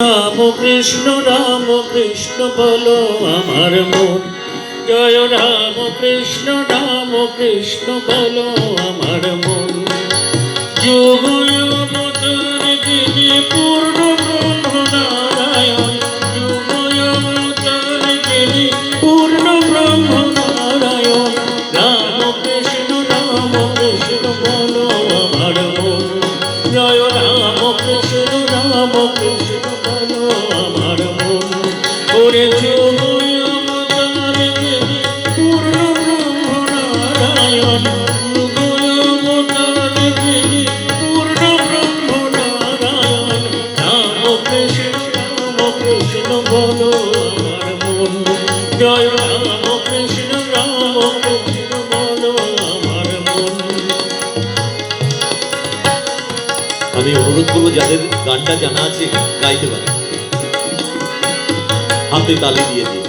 রাম কৃষ্ণ বলো আমার মন। জয় রাম কৃষ্ণ বলো আমার মন। যোগ অবতার যিনি পূর্ণ ব্রহ্ম নারায়ণ, যোগ অবতার যিনি পূর্ণ ব্রহ্ম নারায়ণ। রাম কৃষ্ণ বলো আমার মন। জয় রাম কৃষ্ণ বলো আমার মন। ওরে যোগ অবতার যিনি পূর্ণ ব্রহ্ম নারায়ণ, যোগ অবতার যিনি পূর্ণ ব্রহ্ম নারায়ণ। রাম কৃষ্ণ বলো আমার মন। জয় রাম কৃষ্ণ বলো আমার মন। আমি অনুরোধ করবো যাদের গানটা জানা আছে গাইতে পারে, হাতে তালি দিয়ে দিই।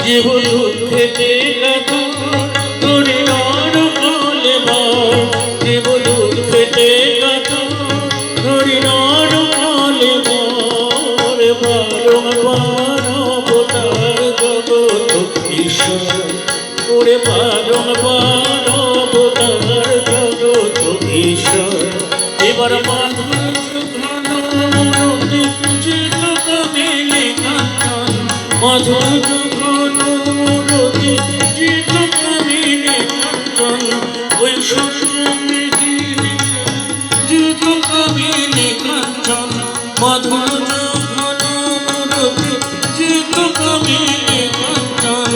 জীবন খেতে কথা ধরে নর বলে বল, জীবন খেতে কথা ধরে নর বলে বল। বারংবার অবতার জগৎ ঈশ্বর, ওরে বারংবার অবতার জগৎ ঈশ্বর। এবার মাধুর্য ঘন মূরতি চিত্ত কবিলে কাঞ্চন, মাধুর্য ঘন মূরতি চিত্ত কবিলে কাঞ্চন। ঐশ্বর্য চিত্ত কবিলে কাঞ্চন, মাধুর্য ঘন মূরতি চিত্ত কবিলে কাঞ্চন।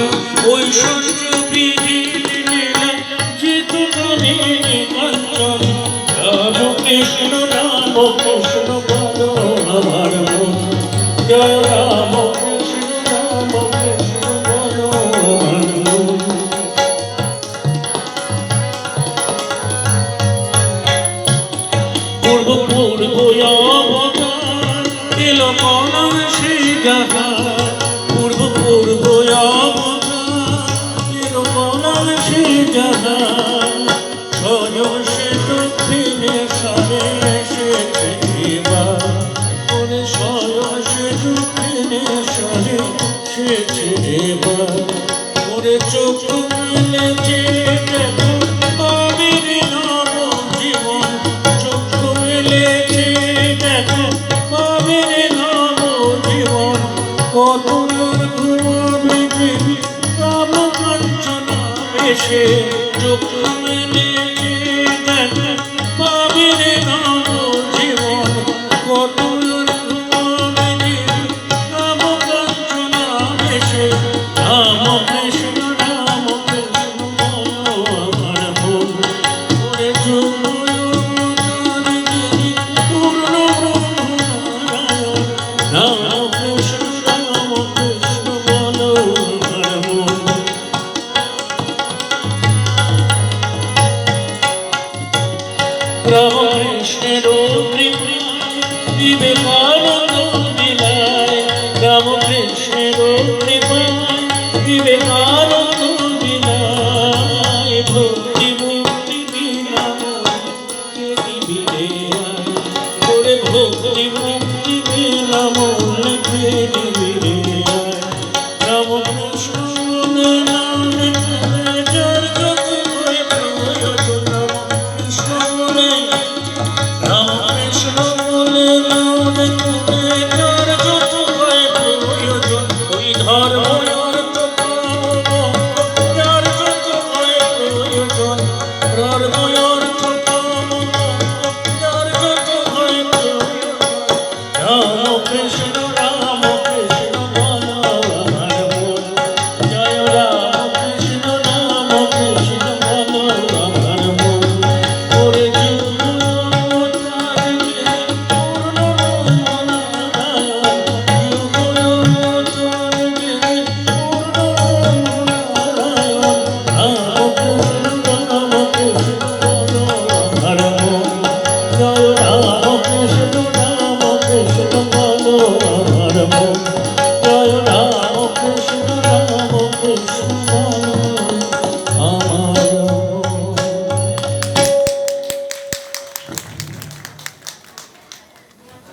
ঐশ্বর্য বিধি লীলা চিত্ত কবিলে কাঞ্চন। রাম কৃষ্ণ বলো আমার মন। জয় রাম কৃষ্ণ বলো আমার মন। পূর্ব অবতার এলো মনম সেই জাহান, পূর্ব অবতার এলো মনম সেই জাহান। স্বয়ং সে দক্ষিণে সারে এসেছে এবার, ওরে স্বয়ং সে দক্ষিণে সারে এসেছে এবার। ওরে চোখ মেলেছে দেখো আবির নব জীবন, চোখ মেলেছে দেখো আবির নব জীবন। কত ঘুমাবে দেবী রাম কাঞ্চনা বেশে, চোখ মেলেছে দেখো আবির নব জীবন। কত ঘুমাবে দেবী রাম কাঞ্চনা বেশে। রাম কৃষ্ণ বলো আমার মন। ওরে যোগ অবতার যিনি পূর্ণ ব্রহ্ম নারায়ণ। রাম কৃষ্ণ বলো আমার মন। রাম কৃষ্ণের কৃপায় বিবেকানন্দ বিলায়, রাম কৃষ্ণের কৃপায় বিবেকানন্দ বিলায়। ভক্তি মুক্তি বিনামূল্যে দিবিরে আয়, ওরে ভক্তি মুক্তি বিনামূল্যে দিবিরে আয়। রাম কৃষ্ণ বলে নাম করে যার যত হয় প্রয়োজন, কৃষ্ণ বলে রাম কৃষ্ণ বলে নাম করে যার যত হয় প্রয়োজন। ওই ধর্ম অর্থ কাম যার যত হয় প্রয়োজন, ধর্ম অর্থ কাম যার যত হয় প্রয়োজন। রাম কৃষ্ণ